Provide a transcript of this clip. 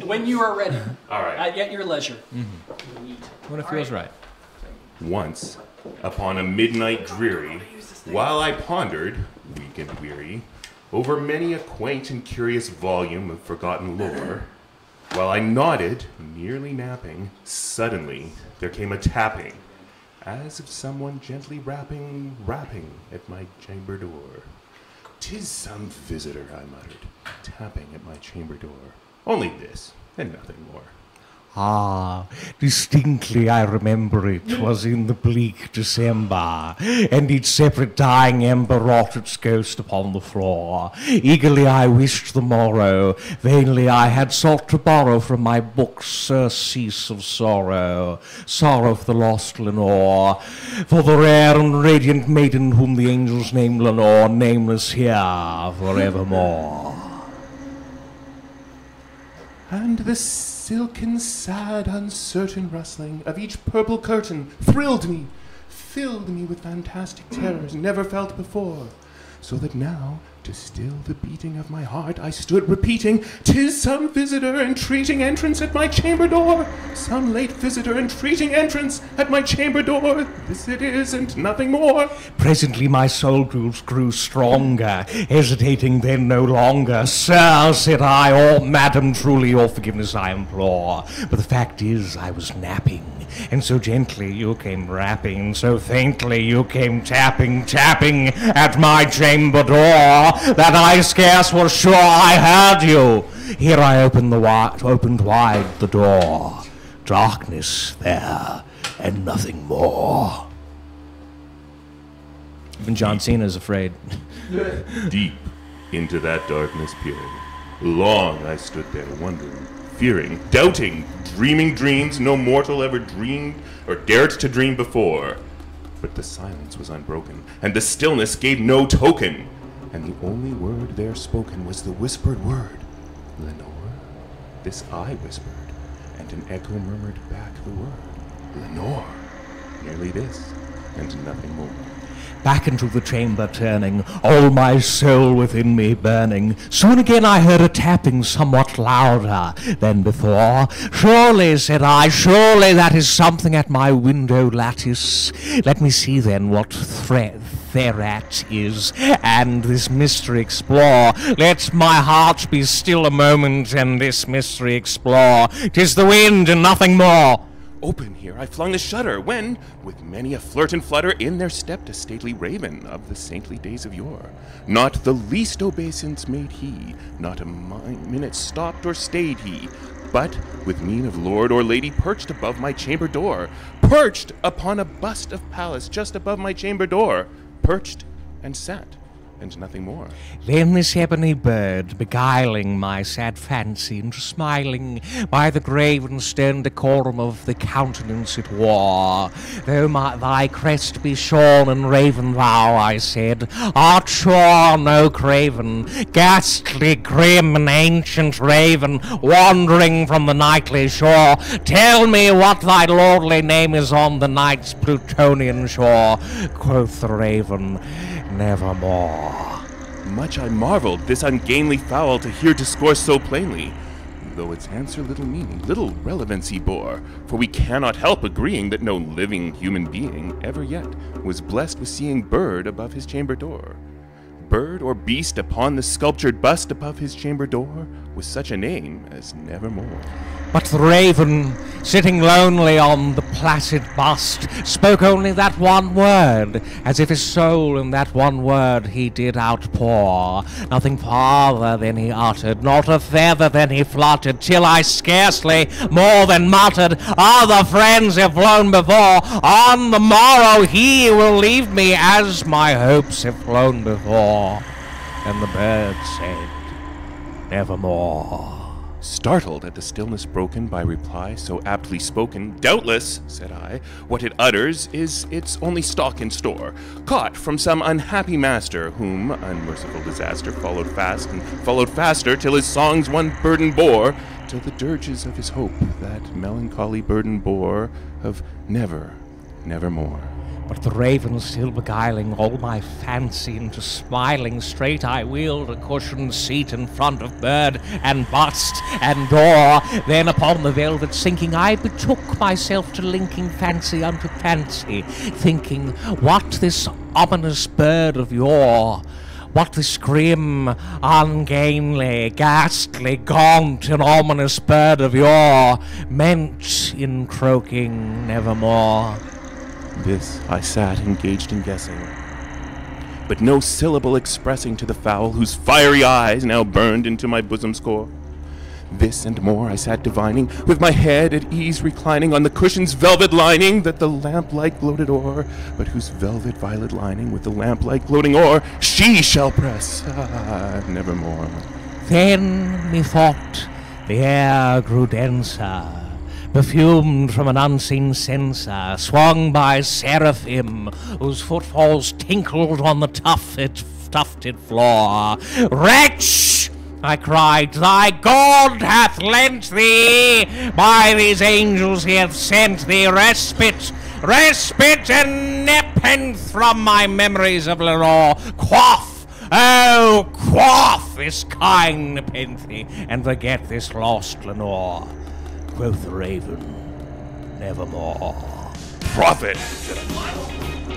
When you are ready. All right. At your leisure. When it feels right. Once, upon a midnight dreary, while I pondered, weak and weary, over many a quaint and curious volume of forgotten lore, while I nodded, nearly napping, suddenly there came a tapping, as of someone gently rapping at my chamber door. "'Tis some visitor," I muttered, tapping at my chamber door. "Only this, and nothing more." Ah, distinctly I remember it. 'Twas in the bleak December, and each separate dying ember wrought its ghost upon the floor. Eagerly I wished the morrow, vainly I had sought to borrow from my books surcease of sorrow, sorrow for the lost Lenore, for the rare and radiant maiden whom the angels name Lenore, nameless here forevermore. And the silken, sad, uncertain rustling of each purple curtain thrilled me, filled me with fantastic terrors never felt before, so that now, to still the beating of my heart, I stood repeating, "'Tis some visitor entreating entrance at my chamber door, some late visitor entreating entrance at my chamber door. This it is, and nothing more." Presently my soul grew stronger, hesitating then no longer. "Sir," said I, "or madam, truly your forgiveness I implore. But the fact is I was napping, and so gently you came rapping, so faintly you came tapping at my chamber door, that I scarce was sure I heard you. Here I opened wide the door. Darkness there, and nothing more." Even John Cena's afraid. Deep into that darkness peering, long I stood there wondering, fearing, doubting, dreaming dreams no mortal ever dreamed or dared to dream before. But the silence was unbroken, and the stillness gave no token, and the only word there spoken was the whispered word, "Lenore." This I whispered, and an echo murmured back the word, "Lenore." Merely this, and nothing more. Back into the chamber turning, all my soul within me burning, soon again I heard a tapping somewhat louder than before. "Surely," said I, "surely that is something at my window lattice. Let me see then what thereat is, and this mystery explore. Let my heart be still a moment, and this mystery explore. 'Tis the wind and nothing more." Open here I flung the shutter, when, with many a flirt and flutter, in there stepped a stately raven of the saintly days of yore. Not the least obeisance made he, not a minute stopped or stayed he, but, with mien of lord or lady, perched above my chamber door, perched upon a bust of Pallas just above my chamber door, perched and sat, and nothing more. Then this ebony bird, beguiling my sad fancy into smiling by the grave and stern decorum of the countenance it wore. "Though thy crest be shorn and raven thou," I said, "art sure no craven, ghastly, grim, and ancient raven, wandering from the nightly shore. Tell me what thy lordly name is on the night's Plutonian shore." Quoth the raven, "Nevermore." Much I marveled this ungainly fowl to hear discourse so plainly, though its answer little meaning, little relevancy bore, for we cannot help agreeing that no living human being ever yet was blessed with seeing bird above his chamber door. Bird or beast upon the sculptured bust above his chamber door, with such a name as nevermore. But the raven, sitting lonely on the placid bust, spoke only that one word, as if his soul in that one word he did outpour. Nothing farther than he uttered, not a feather than he fluttered, till I scarcely more than muttered, "Other friends have flown before, on the morrow he will leave me, as my hopes have flown before." And the bird said, "Nevermore." Startled at the stillness broken by reply so aptly spoken, "Doubtless," said I, "what it utters is its only stock in store, caught from some unhappy master, whom unmerciful disaster followed fast and followed faster, till his songs one burden bore, till the dirges of his hope that melancholy burden bore of nevermore." But the raven still beguiling all my fancy into smiling, straight I wheeled a cushioned seat in front of bird and bust and door. Then upon the velvet sinking I betook myself to linking fancy unto fancy, thinking what this ominous bird of yore, what this grim, ungainly, ghastly, gaunt, and ominous bird of yore meant in croaking nevermore. This I sat engaged in guessing, but no syllable expressing to the fowl whose fiery eyes now burned into my bosom's core. This and more I sat divining, with my head at ease reclining on the cushion's velvet lining that the lamplight gloated o'er, but whose velvet violet lining with the lamplight gloating o'er she shall press nevermore. Then, methought, the air grew denser, perfumed from an unseen censer, swung by seraphim, whose footfalls tinkled on the tufted floor. Wretch! I cried, thy God hath lent thee, by these angels he hath sent thee respite and nepenthe from my memories of Lenore. Quaff, oh, quaff this kind nepenthe, and forget this lost Lenore. Quoth the raven, nevermore. Prophet, said I.